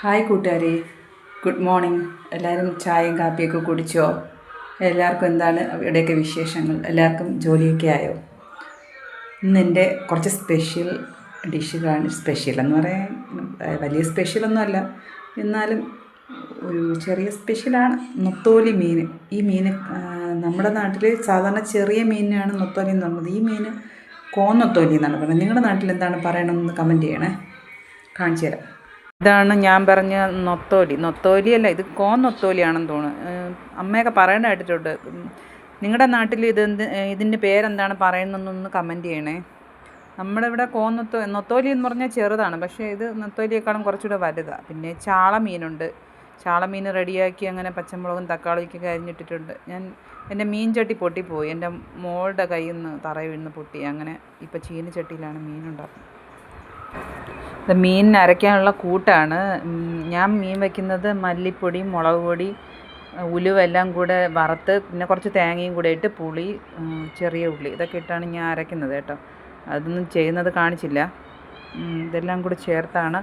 Hi കൂട്ടുകാരെ, good morning. എല്ലാവരും ചായയും കാപ്പിയൊക്കെ കുടിച്ചോ? എല്ലാവർക്കും എന്താണ് ഇവിടെയൊക്കെ വിശേഷങ്ങൾ? എല്ലാവർക്കും ജോലിയൊക്കെ ആയോ? ഇന്ന് എൻ്റെ കുറച്ച് സ്പെഷ്യൽ ഡിഷുകളാണ്. സ്പെഷ്യൽ എന്ന് പറയാൻ വലിയ സ്പെഷ്യലൊന്നുമല്ല, എന്നാലും ഒരു ചെറിയ സ്പെഷ്യലാണ്. നൊത്തോലി മീൻ. ഈ മീൻ നമ്മുടെ നാട്ടിൽ സാധാരണ ചെറിയ മീനിനാണ് നൊത്തോലി എന്ന് പറയുന്നത്. ഈ മീൻ കോന്നൊത്തോലി എന്നാണ് പറയുന്നത്. നിങ്ങളുടെ നാട്ടിൽ എന്താണ് പറയണമെന്ന് കമൻറ്റ് ചെയ്യണേ, കാണിച്ചു തരാം. ഇതാണ് ഞാൻ പറഞ്ഞ നൊത്തോലി. നൊത്തോലിയല്ല, ഇത് കോന്നൊത്തോലിയാണെന്ന് തോന്നുന്നു. അമ്മയൊക്കെ പറയണ കേട്ടിട്ടുണ്ട്. നിങ്ങളുടെ നാട്ടിൽ ഇതിൻ്റെ പേരെന്താണ് പറയുന്നതെന്നൊന്ന് കമൻറ്റ് ചെയ്യണേ. നമ്മുടെ ഇവിടെ നൊത്തോലി എന്ന് പറഞ്ഞാൽ ചെറുതാണ്, പക്ഷേ ഇത് നൊത്തോലിയേക്കാളും കുറച്ചുകൂടെ വലുതാണ്. പിന്നെ ചാള മീനുണ്ട്. ചാള മീൻ റെഡിയാക്കി അങ്ങനെ പച്ചമുളകും തക്കാളിക്കൊക്കെ അരിഞ്ഞിട്ടിട്ടുണ്ട്. എൻ്റെ മീൻ ചട്ടി പൊട്ടിപ്പോയി. എൻ്റെ മോളുടെ കയ്യിൽ നിന്ന് തറയിൽ വീണ് പൊട്ടി. അങ്ങനെ ഇപ്പോൾ ചീനിച്ചട്ടിയിലാണ് മീനുണ്ടാക്കുന്നത്. മീൻ അരയ്ക്കാനുള്ള കൂട്ടാണ്. ഞാൻ മീൻ വയ്ക്കുന്നത് മല്ലിപ്പൊടി, മുളക് പൊടി, ഉലുവെല്ലാം കൂടെ വറുത്ത്, പിന്നെ കുറച്ച് തേങ്ങയും കൂടെ ഇട്ട്, പുളി, ചെറിയ ഉള്ളി ഇതൊക്കെ ഇട്ടാണ് ഞാൻ അരയ്ക്കുന്നത് കേട്ടോ. അതൊന്നും ചെയ്യുന്നത് കാണിച്ചില്ല. ഇതെല്ലാം കൂടി ചേർത്താണ്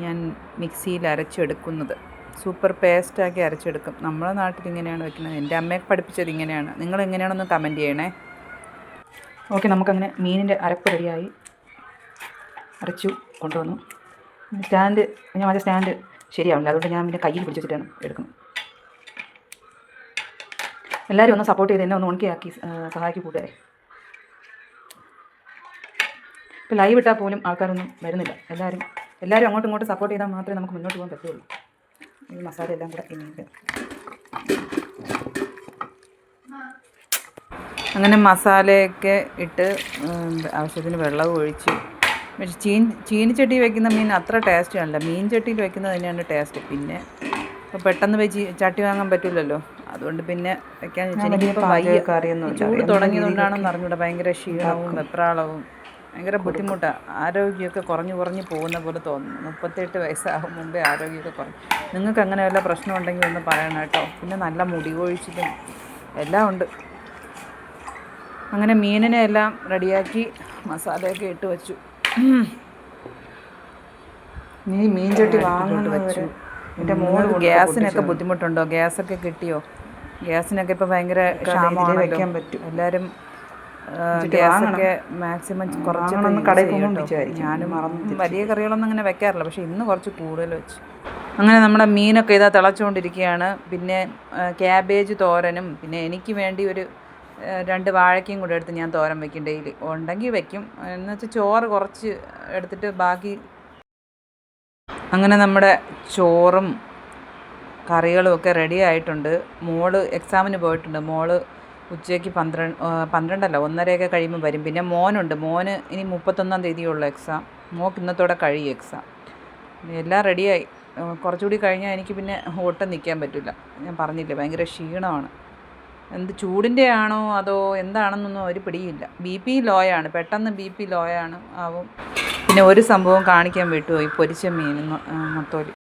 ഞാൻ മിക്സിയിൽ അരച്ചെടുക്കുന്നത്. സൂപ്പർ പേസ്റ്റാക്കി അരച്ചെടുക്കും. നമ്മുടെ നാട്ടിൽ ഇങ്ങനെയാണ് വെക്കുന്നത്. എൻ്റെ അമ്മയൊക്കെ പഠിപ്പിച്ചത് ഇങ്ങനെയാണ്. നിങ്ങൾ എങ്ങനെയാണെന്ന് കമൻറ്റ് ചെയ്യണേ. ഓക്കെ, നമുക്കങ്ങനെ മീനിൻ്റെ അരപ്പ് റെഡിയായി. അരച്ചു കൊണ്ടുവന്നു. ഞാൻ മറ്റേ സ്റ്റാൻഡ് ശരിയാവില്ല, അതുകൊണ്ട് ഞാൻ പിന്നെ കയ്യിൽ പിടിച്ചിട്ടാണ് എടുക്കുന്നത്. എല്ലാവരും ഒന്ന് സപ്പോർട്ട് ചെയ്ത് എന്നെ ഒന്ന് ഉണക്കിയാക്കി സഹായിക്കും കൂട്ടുകാരെ. ഇപ്പോൾ ലൈവ് ഇട്ടാൽ പോലും ആൾക്കാരൊന്നും വരുന്നില്ല. എല്ലാവരും അങ്ങോട്ടും ഇങ്ങോട്ടും സപ്പോർട്ട് ചെയ്താൽ മാത്രമേ നമുക്ക് മുന്നോട്ട് പോകാൻ പറ്റുള്ളൂ. ഈ മസാല എല്ലാം കൂടെ ഇനിയിട്ട് അങ്ങനെ മസാലയൊക്കെ ഇട്ട് ആവശ്യത്തിന് വെള്ളവും ഒഴിച്ച്. പക്ഷേ ചീനിച്ചട്ടി വയ്ക്കുന്ന മീൻ അത്ര ടേസ്റ്റ് കാണില്ല. മീൻ ചട്ടിയിൽ വയ്ക്കുന്നത് തന്നെയാണ് ടേസ്റ്റ്. പിന്നെ ഇപ്പോൾ പെട്ടെന്ന് ചട്ടി വാങ്ങാൻ പറ്റില്ലല്ലോ, അതുകൊണ്ട് പിന്നെ വയ്ക്കാൻ ചൂട് തുടങ്ങിയതുകൊണ്ടാണെന്ന് അറിഞ്ഞൂടെ. ഭയങ്കര ക്ഷീണവും വെപ്രാളവും ഭയങ്കര ബുദ്ധിമുട്ടാണ്. ആരോഗ്യമൊക്കെ കുറഞ്ഞു പോകുന്ന പോലെ തോന്നുന്നു. 38 വയസ്സാകും മുമ്പേ ആരോഗ്യമൊക്കെ കുറഞ്ഞു. നിങ്ങൾക്ക് അങ്ങനെ വല്ല പ്രശ്നം ഉണ്ടെങ്കിൽ ഒന്ന് പറയണം കേട്ടോ. പിന്നെ നല്ല മുടി കൊഴിച്ചിലും എല്ലാം ഉണ്ട്. അങ്ങനെ മീനിനെ എല്ലാം റെഡിയാക്കി മസാലയൊക്കെ ഇട്ട് വെച്ചു. മീൻ ചട്ടി വാങ്ങിട്ട് വെച്ചു. എൻ്റെ മോള് ഗ്യാസിനൊക്കെ ബുദ്ധിമുട്ടുണ്ടോ? ഗ്യാസൊക്കെ കിട്ടിയോ? ഗ്യാസിനൊക്കെ ഇപ്പോൾ ഭയങ്കര ക്ഷാമമാണ്. വയ്ക്കാൻ പറ്റും. എല്ലാവരും ഗ്യാസൊക്കെ മാക്സിമം കുറച്ച് ഞാനും വലിയ കറികളൊന്നും അങ്ങനെ വെക്കാറില്ല, പക്ഷേ ഇന്ന് കുറച്ച് കൂടുതൽ വെച്ചു. അങ്ങനെ നമ്മുടെ മീനൊക്കെ ഇതാ തിളച്ചുകൊണ്ടിരിക്കുകയാണ്. പിന്നെ ക്യാബേജ് തോരനും, പിന്നെ എനിക്ക് വേണ്ടി ഒരു 2 വാഴയ്ക്കയും കൂടെ എടുത്ത് ഞാൻ തോരൻ വയ്ക്കും. ഡെയിലി ഉണ്ടെങ്കിൽ വയ്ക്കും. എന്ന് വെച്ചാൽ ചോറ് കുറച്ച് എടുത്തിട്ട് ബാക്കി. അങ്ങനെ നമ്മുടെ ചോറും കറികളും ഒക്കെ റെഡി ആയിട്ടുണ്ട്. മോള് എക്സാമിന് പോയിട്ടുണ്ട്. മോള് ഉച്ചയ്ക്ക് 12 1:30 കഴിയുമ്പോൾ വരും. പിന്നെ മോനുണ്ട്. മോന് ഇനി 31-ാം തീയതിയുള്ള എക്സാം. മോൾക്ക് ഇന്നത്തോടെ കഴിയും എക്സാം. എല്ലാം റെഡിയായി. കുറച്ചുകൂടി കഴിഞ്ഞാൽ എനിക്ക് പിന്നെ ഒട്ടും നിൽക്കാൻ പറ്റില്ല. ഞാൻ പറഞ്ഞില്ലേ, ഭയങ്കര ക്ഷീണമാണ്. ചൂടിൻ്റെ ആണോ അതോ എന്താണെന്നൊന്നും ഒരു പിടിയില്ല. BP ലോയാണ്, പെട്ടെന്ന് BP ലോയാണ് ആവും. പിന്നെ ഒരു സംഭവം കാണിക്കാൻ വിട്ടുപോയി, പൊരിച്ച മീൻ നൊത്തോലി.